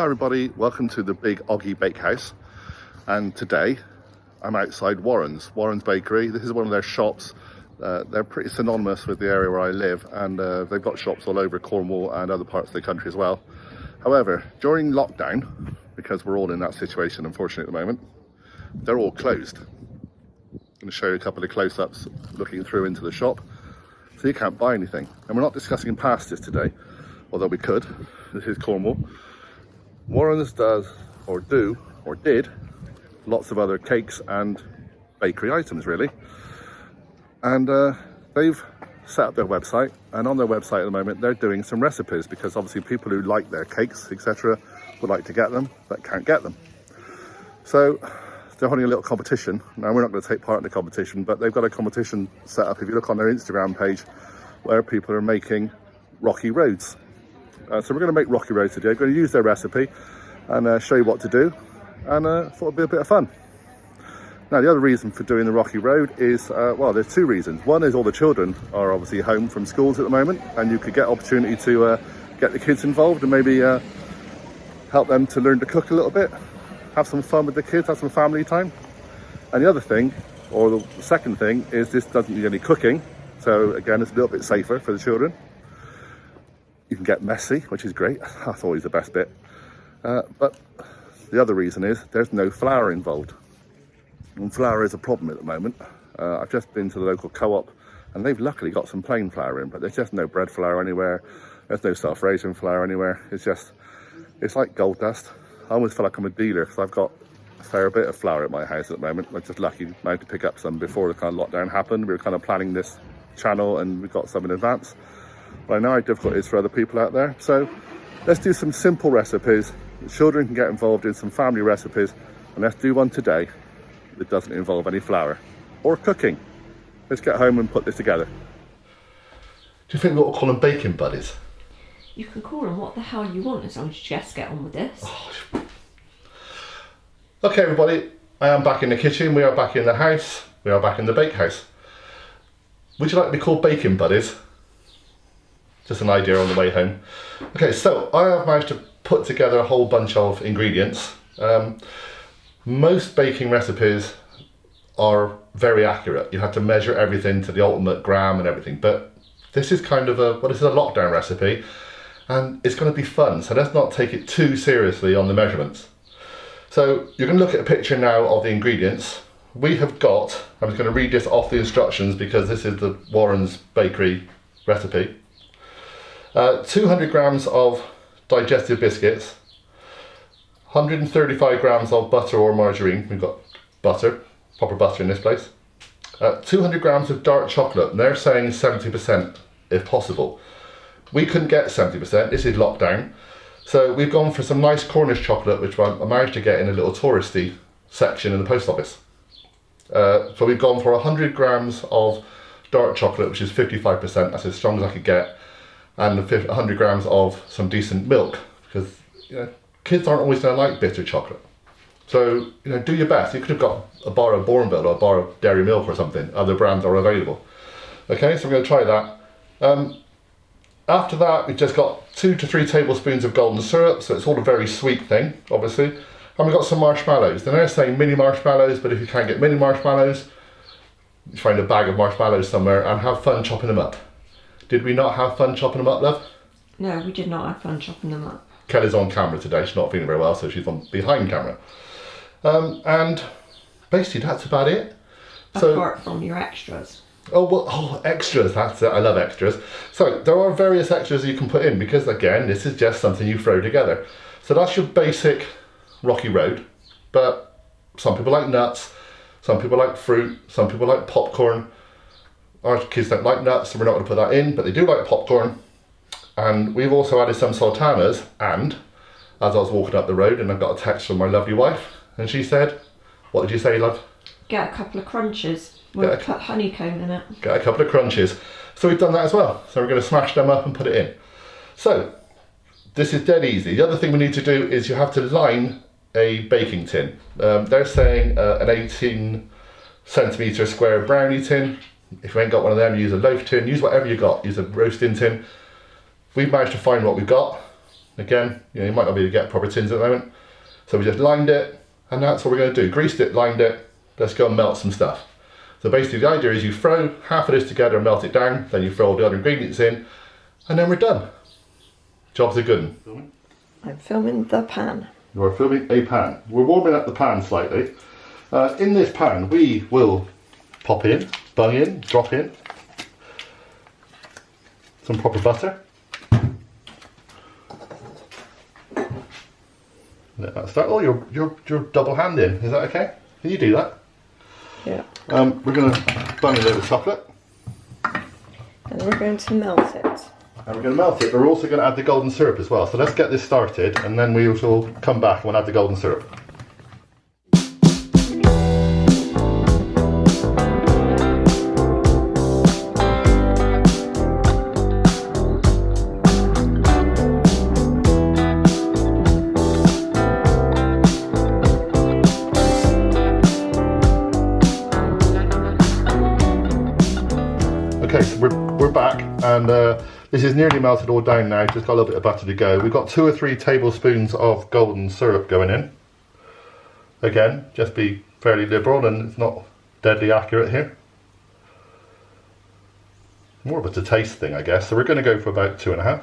Hi everybody, welcome to the big OGGIE Bakehouse, and today I'm outside Warren's Bakery. This is one of their shops. They're pretty synonymous with the area where I live, and they've got shops all over Cornwall and other parts of the country as well. However, during lockdown, because we're all in that situation unfortunately at the moment, they're all closed. I'm going to show you a couple of close-ups looking through into the shop. So you can't buy anything, and we're not discussing pasties today, although we could. This is Cornwall. Warren's does, or did, lots of other cakes and bakery items really. And they've set up their website, and on their website at the moment they're doing some recipes, because obviously people who like their cakes, etc., would like to get them, but can't get them. So they're holding a little competition. Now, we're not going to take part in the competition, but they've got a competition set up, if you look on their Instagram page, where people are making rocky roads. So we're going to make rocky roads today. We're going to use their recipe and show you what to do, and thought it'd be a bit of fun. Now, the other reason for doing the rocky road is, well, there's two reasons. One is all the children are obviously home from schools at the moment, and you could get opportunity to get the kids involved and maybe help them to learn to cook a little bit, have some fun with the kids, have some family time. And the other thing, or the second thing, is this doesn't need any cooking. So again, it's a little bit safer for the children. You can get messy, which is great. That's always the best bit. But the other reason is there's no flour involved. And flour is a problem at the moment. I've just been to the local co-op, and they've luckily got some plain flour in, but there's just no bread flour anywhere. There's no self-raising flour anywhere. It's like gold dust. I almost feel like I'm a dealer, because I've got a fair bit of flour at my house at the moment. I'm just lucky managed to pick up some before the kind of lockdown happened. We were kind of planning this channel, and we got some in advance. But I know how difficult it is for other people out there. So let's do some simple recipes. The children can get involved in some family recipes, and let's do one today that doesn't involve any flour or cooking. Let's get home and put this together. Do you think we'll call them baking buddies? You can call them what the hell you want, as long as you just get on with this. Okay everybody, I am back in the kitchen, we are back in the house, we are back in the bakehouse. Would you like to be called baking buddies? Just an idea on the way home. Okay, so I have managed to put together a whole bunch of ingredients. Most baking recipes are very accurate. You have to measure everything to the ultimate gram and everything, but this is kind of this is a lockdown recipe, and it's going to be fun, so let's not take it too seriously on the measurements. So you're going to look at a picture now of the ingredients. We have got, I'm just going to read this off the instructions because this is the Warren's Bakery recipe. 200 grams of digestive biscuits, 135 grams of butter or margarine. We've got butter, proper butter in this place. 200 grams of dark chocolate, and they're saying 70% if possible. We couldn't get 70%, this is lockdown. So we've gone for some nice Cornish chocolate, which I managed to get in a little touristy section in the post office. So we've gone for 100 grams of dark chocolate, which is 55%, that's as strong as I could get, and 100 grams of some decent milk, because kids aren't always going to like bitter chocolate. So do your best. You could have got a bar of Bourneville or a bar of dairy milk or something. Other brands are available. Okay, so we're going to try that. After that, we've just got 2 to 3 tablespoons of golden syrup, so it's all a very sweet thing, obviously. And we've got some marshmallows. They're now saying mini marshmallows, but if you can't get mini marshmallows, you find a bag of marshmallows somewhere and have fun chopping them up. Did we not have fun chopping them up, love? No, we did not have fun chopping them up. Kelly's on camera today, she's not feeling very well, so she's on behind camera. And basically that's about it. Apart from your extras. Extras, that's it, I love extras. So there are various extras you can put in, because again, this is just something you throw together. So that's your basic rocky road, but some people like nuts, some people like fruit, some people like popcorn. Our kids don't like nuts, so we're not going to put that in, but they do like popcorn. And we've also added some sultanas, and as I was walking up the road, and I got a text from my lovely wife, and she said, what did you say, love? Get a couple of crunches. We'll put honeycomb in it. Get a couple of crunches. So we've done that as well. So we're going to smash them up and put it in. So this is dead easy. The other thing we need to do is you have to line a baking tin. They're saying an 18 centimetre square brownie tin. If you ain't got one of them, use a loaf tin, use whatever you got, use a roasting tin. We've managed to find what we've got. Again, you might not be able to get proper tins at the moment. So we just lined it, and that's what we're going to do. Greased it, lined it, let's go and melt some stuff. So basically the idea is you throw half of this together and melt it down, then you throw all the other ingredients in, and then we're done. Job's a good one. I'm filming the pan. You are filming a pan. We're warming up the pan slightly. In this pan we will pop in, bung in, drop in some proper butter. Let that start. Oh, you're double handing. Is that okay? Can you do that? Yeah. We're going to bung a little chocolate. And we're going to melt it. And we're going to melt it. We're also going to add the golden syrup as well. So let's get this started, and then we will come back and we'll add the golden syrup. Okay, so we're back, and this is nearly melted all down now, just got a little bit of butter to go. We've got 2 or 3 tablespoons of golden syrup going in. Again, just be fairly liberal, and it's not deadly accurate here. More of a taste thing, I guess, so we're going to go for about 2.5.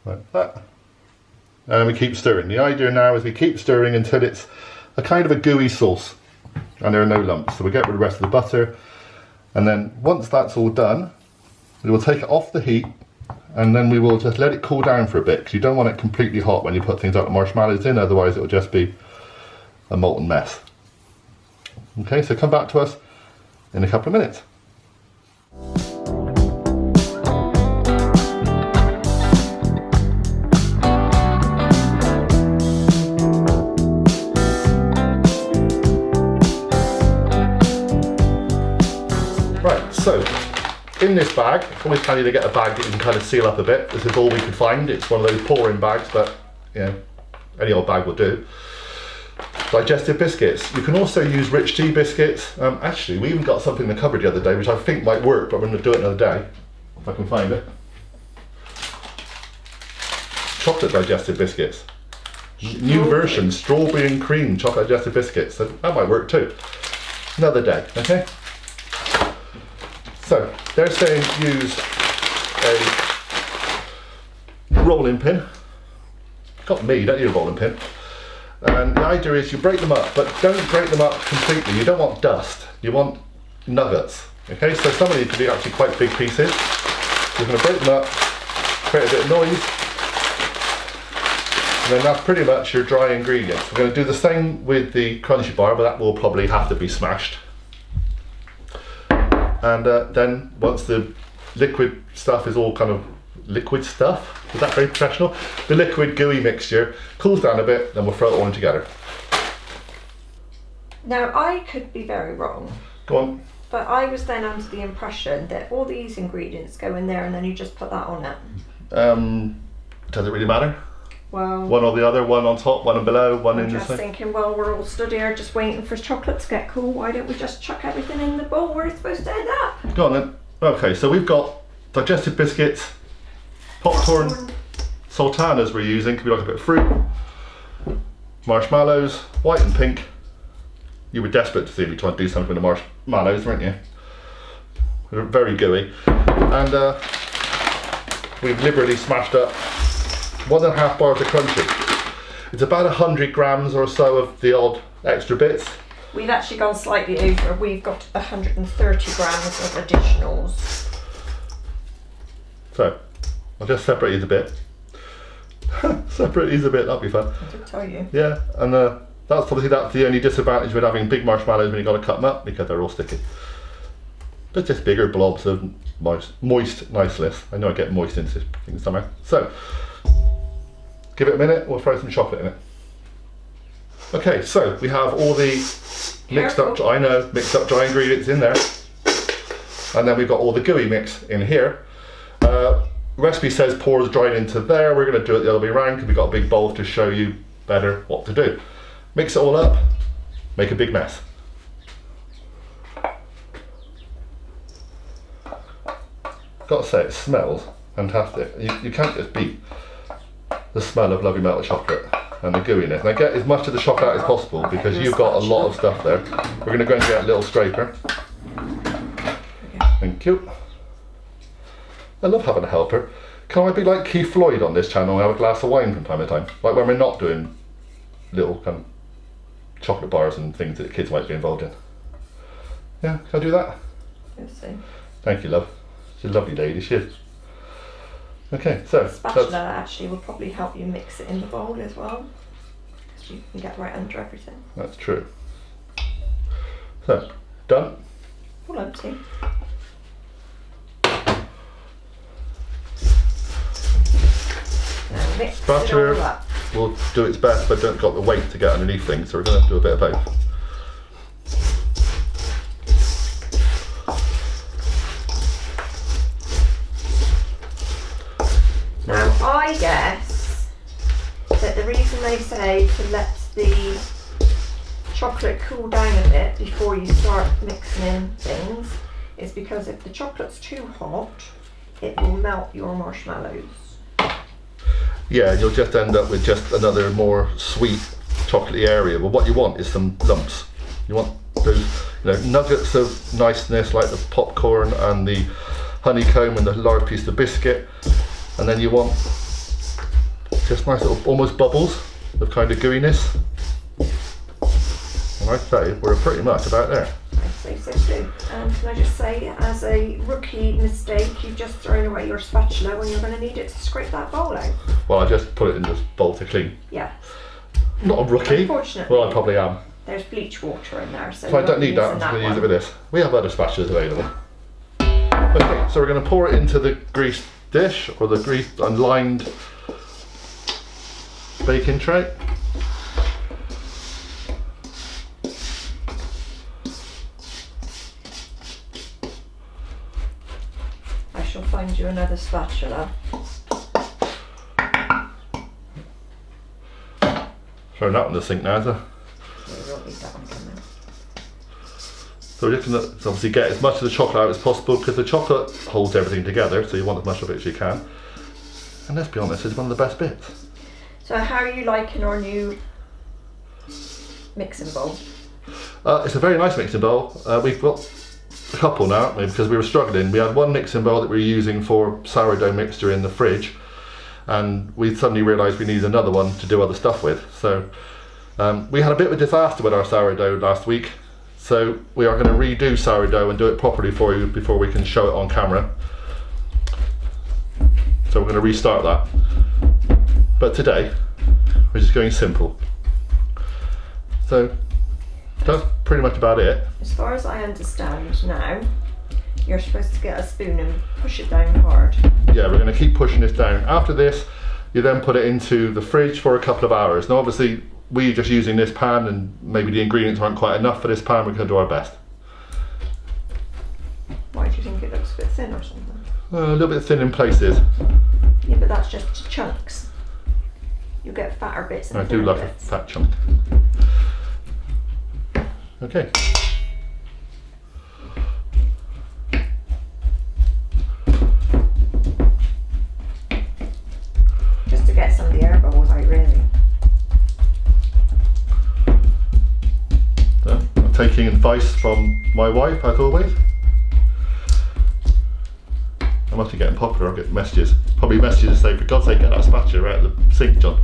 Like that. And we keep stirring. The idea now is we keep stirring until it's a kind of a gooey sauce, and there are no lumps. So we get rid of the rest of the butter. And then once that's all done, we will take it off the heat, and then we will just let it cool down for a bit, because you don't want it completely hot when you put things like marshmallows in, otherwise it will just be a molten mess. Okay, so come back to us in a couple of minutes. So, in this bag, always handy to get a bag that you can kind of seal up a bit. This is all we could find. It's one of those pouring bags, but you know, any old bag will do. Digestive biscuits. You can also use rich tea biscuits. Actually, we even got something in the cupboard the other day, which I think might work, but I'm going to do it another day, if I can find it. Chocolate digestive biscuits. New version, strawberry and cream chocolate digestive biscuits. So that might work too. Another day, okay? So, they're saying use a rolling pin. Got me, don't need a rolling pin. And the idea is you break them up, but don't break them up completely. You don't want dust, you want nuggets. Okay, so some of these could be actually quite big pieces. You're going to break them up, create a bit of noise, and then that's pretty much your dry ingredients. We're going to do the same with the crunchy bar, but that will probably have to be smashed. And then once the liquid stuff is all kind of liquid stuff, is that very professional? The liquid gooey mixture cools down a bit, then we'll throw it all in together. Now, I could be very wrong. Go on. But I was then under the impression that all these ingredients go in there and then you just put that on it. Does it really matter? Well, one or the other, one on top, one below, one in the just same. thinking, well, we're all stood here just waiting for chocolate to get cool. Why don't we just chuck everything in the bowl where it's supposed to end up? Go on then. Okay, so we've got digestive biscuits, popcorn, sultanas we're using, could be like a bit of fruit, marshmallows, white and pink. You were desperate to see me try and do something with the marshmallows, weren't you? They're very gooey. And we've liberally smashed up 1.5 bars of crunchy. It's about 100 grams or so of the odd extra bits. We've actually gone slightly over. We've got 130 grams of additionals. So, I'll just separate these a bit. Separate these a bit, that'll be fun. I did tell you. Yeah, and that's the only disadvantage with having big marshmallows when you've got to cut them up, because they're all sticky. But just bigger blobs of moist niceness. I know I get moist into things somehow. So, give it a minute, we'll throw some chocolate in it. Okay, so we have all the mixed up dry ingredients in there. And then we've got all the gooey mix in here. Recipe says pour the dried into there. We're going to do it the other way around because we've got a big bowl to show you better what to do. Mix it all up, make a big mess. Got to say, it smells fantastic. You can't just beat the smell of lovely melted chocolate and the gooiness. Now get as much of the chocolate out as possible because you've got a lot of stuff there. We're going to go and get a little scraper. Thank you. I love having a helper. Can I be like Keith Floyd on this channel and have a glass of wine from time to time? Like when we're not doing little kind of chocolate bars and things that the kids might be involved in. Yeah, can I do that? Let's see. Thank you, love. She's a lovely lady, she is. Okay, so Spatula actually will probably help you mix it in the bowl as well, because you can get right under everything. That's true. So, done. All empty. Now mix it all Spatula up. will do its best, but don't got the weight to get underneath things, so we're going to have to do a bit of both. Now I guess that the reason they say to let the chocolate cool down a bit before you start mixing in things is because if the chocolate's too hot, it will melt your marshmallows. Yeah, you'll just end up with just another more sweet chocolatey area. But what you want is some lumps. You want those, nuggets of niceness like the popcorn and the honeycomb and the large piece of biscuit, and then you want just nice little almost bubbles of kind of gooiness. And I'd say we're pretty much about there. I'd say so too. And can I just say, as a rookie mistake, you've just thrown away your spatula when you're going to need it to scrape that bowl out. Well, I just put it in the bowl to clean. Yeah. Not a rookie. Unfortunately. Well, I probably am. There's bleach water in there, so I don't need that. I'm just going to use it with this. We have other spatulas available. Okay, so we're going to pour it into the greased dish or the greased and lined baking tray. I shall find you another spatula. Throw that in the sink now, so. We won't need that one coming. So we're just going to obviously get as much of the chocolate out as possible because the chocolate holds everything together, so you want as much of it as you can. And let's be honest, it's one of the best bits. So how are you liking our new mixing bowl? It's a very nice mixing bowl. We've got a couple now, maybe because we were struggling. We had one mixing bowl that we were using for sourdough mixture in the fridge, and we suddenly realised we needed another one to do other stuff with. So we had a bit of a disaster with our sourdough last week. So we are going to redo sourdough and do it properly for you before we can show it on camera. So we're going to restart that. But today, we're just going simple. So that's pretty much about it. As far as I understand now, you're supposed to get a spoon and push it down hard. Yeah, we're going to keep pushing this down. After this, you then put it into the fridge for a couple of hours. Now obviously, we're just using this pan and maybe the ingredients aren't quite enough for this pan. We're going to do our best. Why do you think it looks a bit thin or something? A little bit thin in places. Yeah, but that's just chunks. You'll get fatter bits and I do thinner love a bits. fat chunk. Okay. Just to get some of the air bubbles out, really. So, I'm taking advice from my wife, as always. I must be getting popular. I'll get messages. Probably messages that say, for God's sake, get that spatula out of the sink, John.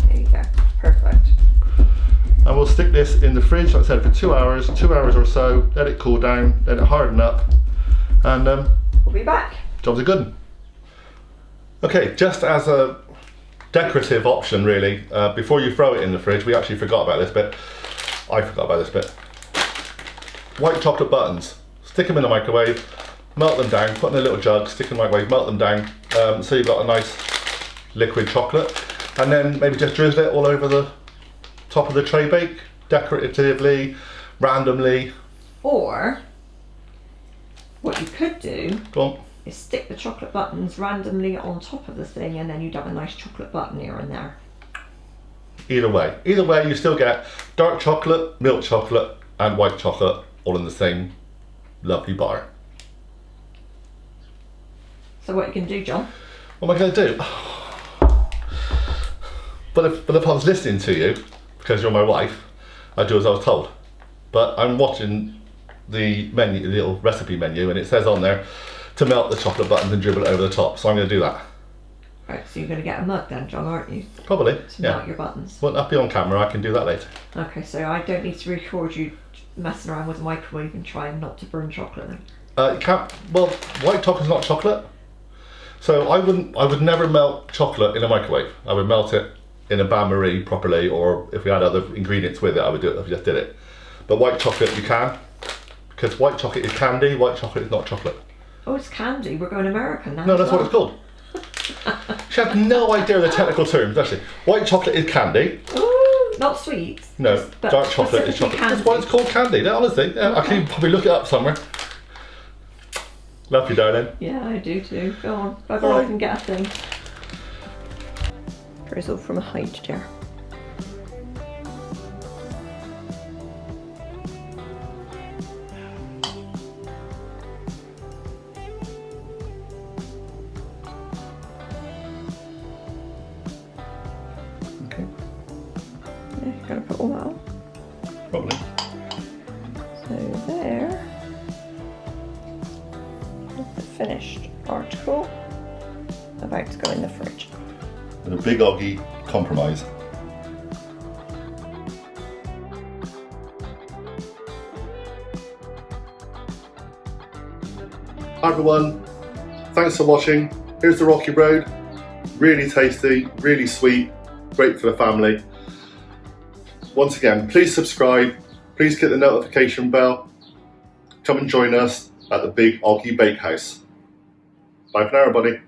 There you go. Perfect. And we'll stick this in the fridge, like I said, for 2 hours or so. Let it cool down, let it harden up, and We'll be back. job's a good one. Okay, just as a decorative option, really, before you throw it in the fridge, we actually forgot about this bit. I forgot about this bit. White chocolate buttons. Stick them in the microwave, melt them down, put in a little jug, stick in the microwave, melt them down, so you've got a nice liquid chocolate. And then maybe just drizzle it all over the top of the tray bake, decoratively, randomly. Or, what you could do Go on. is stick the chocolate buttons randomly on top of the thing, and then you'd have a nice chocolate button here and there. Either way, you still get dark chocolate, milk chocolate, and white chocolate all in the same lovely bar. So what are you going to do, John? What am I going to do? But if I was listening to you, because you're my wife, I'd do as I was told. But I'm watching the menu, the little recipe menu, and it says on there to melt the chocolate buttons and dribble it over the top. So I'm going to do that. Right, so you're going to get a mug then, John, aren't you? Probably, To yeah. melt your buttons. Won't that be on camera? I can do that later. Okay, so I don't need to record you messing around with the microwave and trying not to burn chocolate then. You can't. Well, white chocolate's not chocolate, so I would never melt chocolate in a microwave. I would melt it in a bain-marie properly, or if we had other ingredients with it, I would do it if you just did it. But white chocolate you can, because white chocolate is candy. White chocolate is not chocolate. Oh, it's candy. We're going American now. No, that's what it's called. She has no idea of the technical terms, does she? White chocolate is candy. Ooh, not sweet. No, dark chocolate is chocolate. That's why it's called candy. No, honestly, yeah, I can probably look it up somewhere. Love you, darling. Yeah, I do too. Go on, bugger Bye. off and get a thing. Drizzle from a height jar. Okay, Yeah, you're going to put all that on. probably. So there. The finished article about to go in the fridge. And a big OGGIE compromise. Hi everyone, thanks for watching. Here's the Rocky Road. Really tasty, really sweet, great for the family. Once again, please subscribe, please click the notification bell. Come and join us at the big OGGIE Bakehouse. Bye for now everybody.